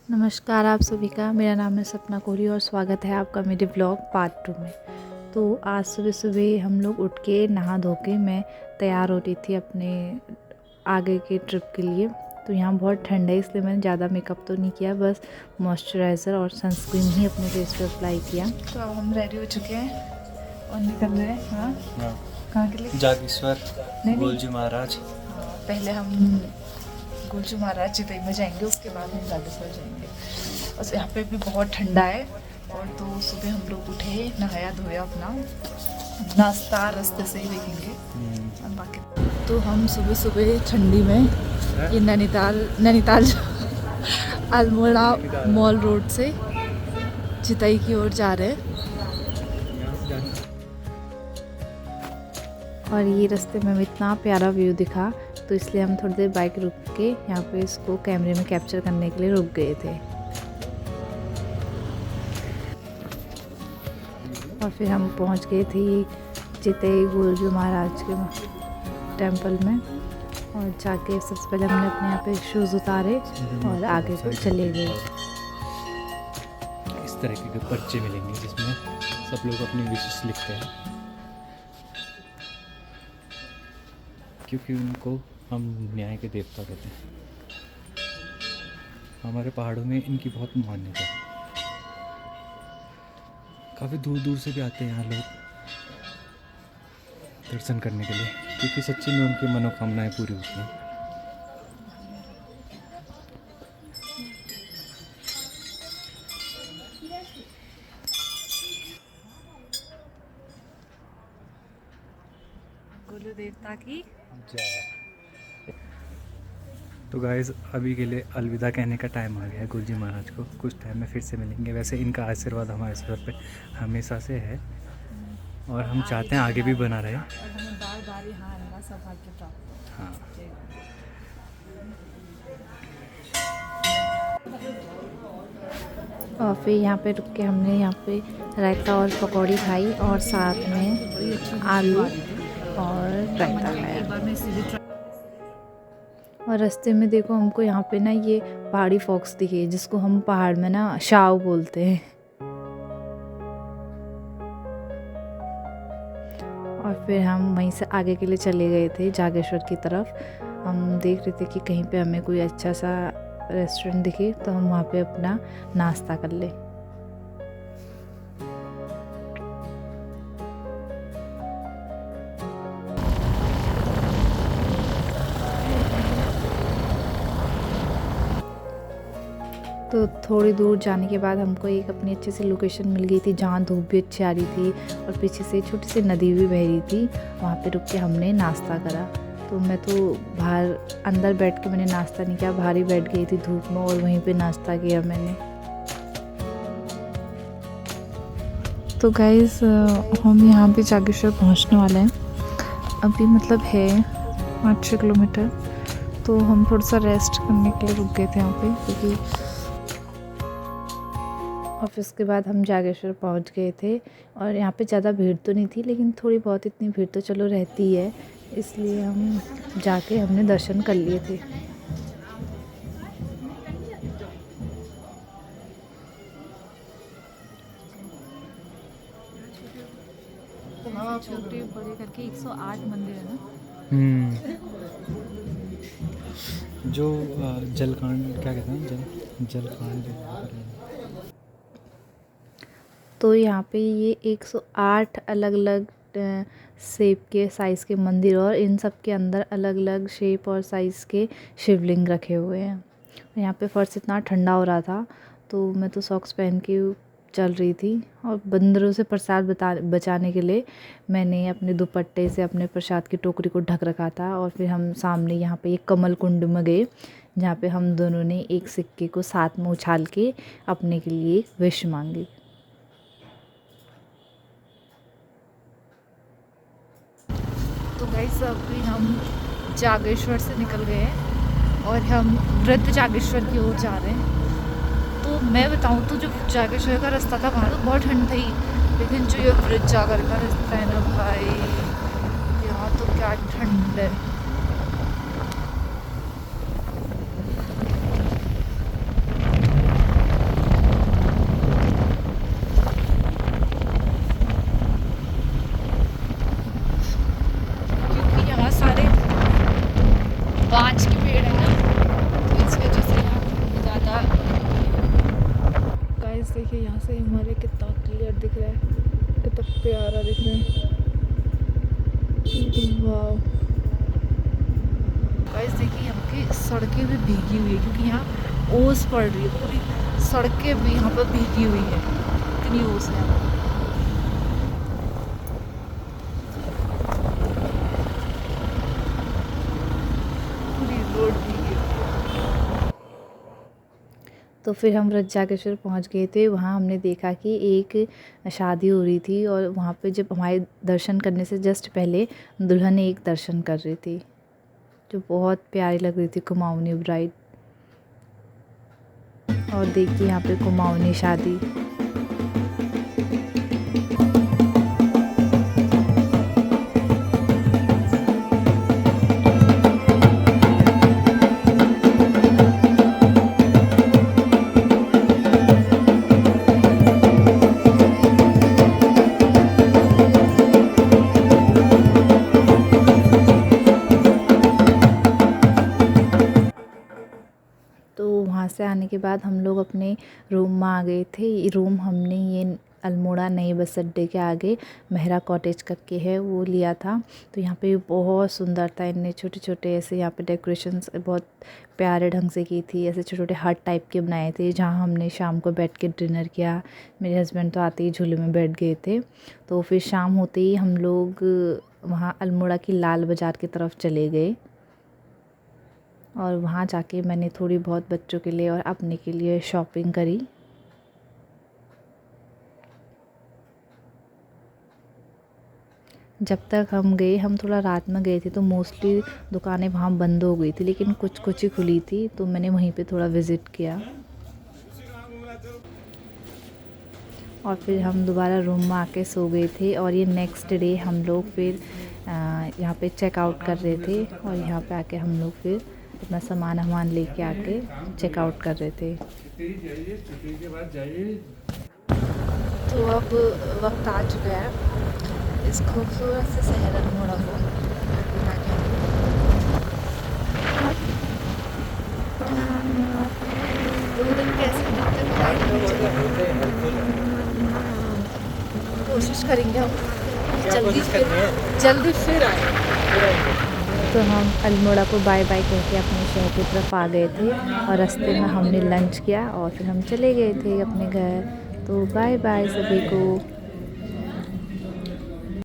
नमस्कार आप सभी का, मेरा नाम है सपना कोहली और स्वागत है आपका मेरे ब्लॉग पार्ट 2 में। तो आज सुबह सुबह हम लोग उठ के नहा धो के मैं तैयार हो रही थी अपने आगे के ट्रिप के लिए। तो यहाँ बहुत ठंड है इसलिए मैंने ज़्यादा मेकअप तो नहीं किया, बस मॉइस्चराइज़र और सनस्क्रीन ही अपने फेस पे अप्लाई किया। तो अब हम रेडी हो चुके हैं और निकल रहे हैं। हाँ, कहाँ के लिए? जागेश्वर गोलजी महाराज। पहले हम गोलजू महाराज चितई में जाएंगे, उसके बाद हम जागेश्वर जाएंगे। और यहाँ पे भी बहुत ठंडा है। और तो सुबह हम लोग उठे, नहाया धोया, अपना नाश्ता रास्ते से ही देखेंगे और बाकी। तो हम सुबह सुबह ठंडी में ये नैनीताल अल्मोड़ा मॉल रोड से चितई की ओर जा रहे हैं। और ये रास्ते में इतना प्यारा व्यू दिखा तो इसलिए हम थोड़ी देर बाइक रुक के यहाँ पे इसको कैमरे में कैप्चर करने के लिए रुक गए थे। और फिर हम पहुँच गए थे चितई गोलजू महाराज के टेंपल में। और जाके सबसे पहले हमने अपने यहाँ पे शूज़ उतारे और आगे को चले गए। इस तरह के पर्चे मिलेंगे जिसमें सब लोग अपनी विशेष लिखते हैं, क्योंकि उनको हम न्याय के देवता कहते हैं। हमारे पहाड़ों में इनकी बहुत मान्यता है। काफ़ी दूर दूर से भी आते हैं यहाँ लोग दर्शन करने के लिए, क्योंकि सच्ची में उनकी मनोकामनाएं पूरी होती हैं। गोलू देवता की जय। तो गाइस, अभी के लिए अलविदा कहने का टाइम आ गया है गुरुजी महाराज को। कुछ टाइम में फिर से मिलेंगे। वैसे इनका आशीर्वाद हमारे सर पे हमेशा से है और हम चाहते हैं आगे भी बना रहे। हाँ, और फिर यहाँ पे रुक के हमने यहाँ पे रायता और पकौड़ी खाई और साथ में आलू और रायता खाया। और रास्ते में देखो हमको यहाँ पे ना ये पहाड़ी फॉक्स दिखे, जिसको हम पहाड़ में ना शाव बोलते हैं। और फिर हम वहीं से आगे के लिए चले गए थे जागेश्वर की तरफ। हम देख रहे थे कि कहीं पे हमें कोई अच्छा सा रेस्टोरेंट दिखे तो हम वहाँ पे अपना नाश्ता कर ले। तो थोड़ी दूर जाने के बाद हमको एक अपनी अच्छी सी लोकेशन मिल गई थी जहाँ धूप भी अच्छी आ रही थी और पीछे से छोटी सी नदी भी बह रही थी। वहाँ पे रुक के हमने नाश्ता करा। तो मैं तो बाहर अंदर बैठ के मैंने नाश्ता नहीं किया, बाहर ही बैठ गई थी धूप में और वहीं पे नाश्ता किया मैंने। तो गाइस, हम यहाँ पे जागेश्वर पहुँचने वाले हैं। अभी मतलब है 5-6 किलोमीटर। तो हम थोड़ा सा रेस्ट करने के लिए रुक गए थे यहाँ पे, क्योंकि ऑफिस के बाद हम जागेश्वर पहुंच गए थे। और यहाँ पे ज़्यादा भीड़ तो नहीं थी, लेकिन थोड़ी बहुत इतनी भीड़ तो चलो रहती है, इसलिए हम जाके हमने दर्शन कर लिए थे। छोटे बड़े करके 108 मंदिर है ना। जो जलकांड क्या कहते हैं, जलकांड। तो यहाँ पे ये 108 अलग अलग शेप के साइज़ के मंदिर और इन सब के अंदर अलग अलग शेप और साइज़ के शिवलिंग रखे हुए हैं। यहाँ पे फर्श इतना ठंडा हो रहा था तो मैं तो सॉक्स पहन के चल रही थी। और बंदरों से प्रसाद बचाने के लिए मैंने अपने दुपट्टे से अपने प्रसाद की टोकरी को ढक रखा था। और फिर हम सामने यहाँ पे एक कमल कुंड में गए, जहाँ पे हम दोनों ने एक सिक्के को साथ में उछाल के अपने के लिए विश मांगी। तो गाइस, अभी हम जागेश्वर से निकल गए हैं और हम वृद्ध जागेश्वर की ओर जा रहे हैं। तो मैं बताऊं तो जो जागेश्वर का रास्ता था वहाँ तो बहुत ठंड थी, लेकिन जो ये वृद्ध जागर का रास्ता है ना भाई, यहाँ तो क्या ठंड है। से हमारे कितना क्लियर दिख रहा है, कितना प्यारा दिख रहा है। वाह गाइस, देखिए यहाँ की सड़कें भी भीगी हुई है क्योंकि यहाँ ओस पड़ रही है, पूरी सड़कें भी यहाँ पर भीगी हुई है, इतनी ओस है। पूरी रोड भीगी हुई है। तो फिर हम रज्जाकेश्वर पहुँच गए थे। वहाँ हमने देखा कि एक शादी हो रही थी और वहाँ पे जब हमारे दर्शन करने से जस्ट पहले दुल्हन एक दर्शन कर रही थी, जो बहुत प्यारी लग रही थी, कुमाऊनी ब्राइड। और देखिए यहाँ पे कुमाऊनी शादी। तो वहाँ से आने के बाद हम लोग अपने रूम में आ गए थे। ये रूम हमने ये अल्मोड़ा नए बस अड्डे के आगे मेहरा कॉटेज करके है वो लिया था। तो यहाँ पे बहुत सुंदर था, इतने छोटे छोटे ऐसे यहाँ पे डेकोरेशंस बहुत प्यारे ढंग से की थी, ऐसे छोटे छोटे हट टाइप के बनाए थे जहाँ हमने शाम को बैठ के डिनर किया। मेरे हस्बैंड तो आते ही झूले में बैठ गए थे। तो फिर शाम होते ही हम लोग वहाँ अल्मोड़ा की लाल बाज़ार की तरफ चले गए और वहाँ जाके मैंने थोड़ी बहुत बच्चों के लिए और अपने के लिए शॉपिंग करी। जब तक हम गए, हम थोड़ा रात में गए थे तो मोस्टली दुकानें वहाँ बंद हो गई थी, लेकिन कुछ कुछ ही खुली थी, तो मैंने वहीं पे थोड़ा विज़िट किया। और फिर हम दोबारा रूम में आके सो गए थे। और ये नेक्स्ट डे हम लोग फिर यहाँ पे चेकआउट कर रहे थे और यहाँ पे आके हम लोग फिर अपना सामान लेके आके चेकआउट कर रहे थे। तो अब वक्त आ चुका है इस खूबसूरत से शहर अल्मोड़ा को कोशिश करेंगे हम जल्दी फिर आए। तो हम अल्मोड़ा को बाय बाय कह के अपने शहर की तरफ आ गए थे और रास्ते में हमने लंच किया और फिर हम चले गए थे अपने घर। तो बाय बाय सभी को।